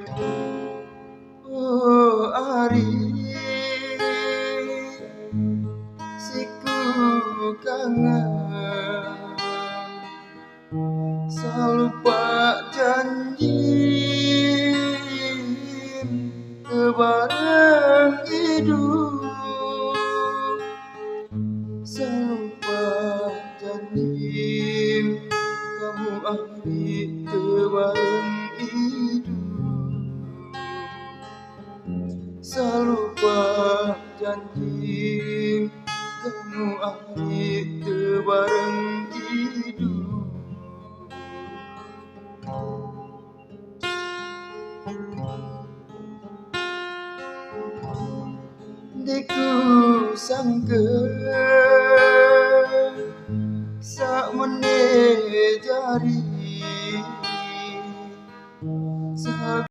Oh Ari, siku kangen, selalu pak janji bareng hidup, selalu pak janji kamu Ari bareng hidup, selalu pak janji kamu Ari bareng hidup. Diku sangka sak meneh jari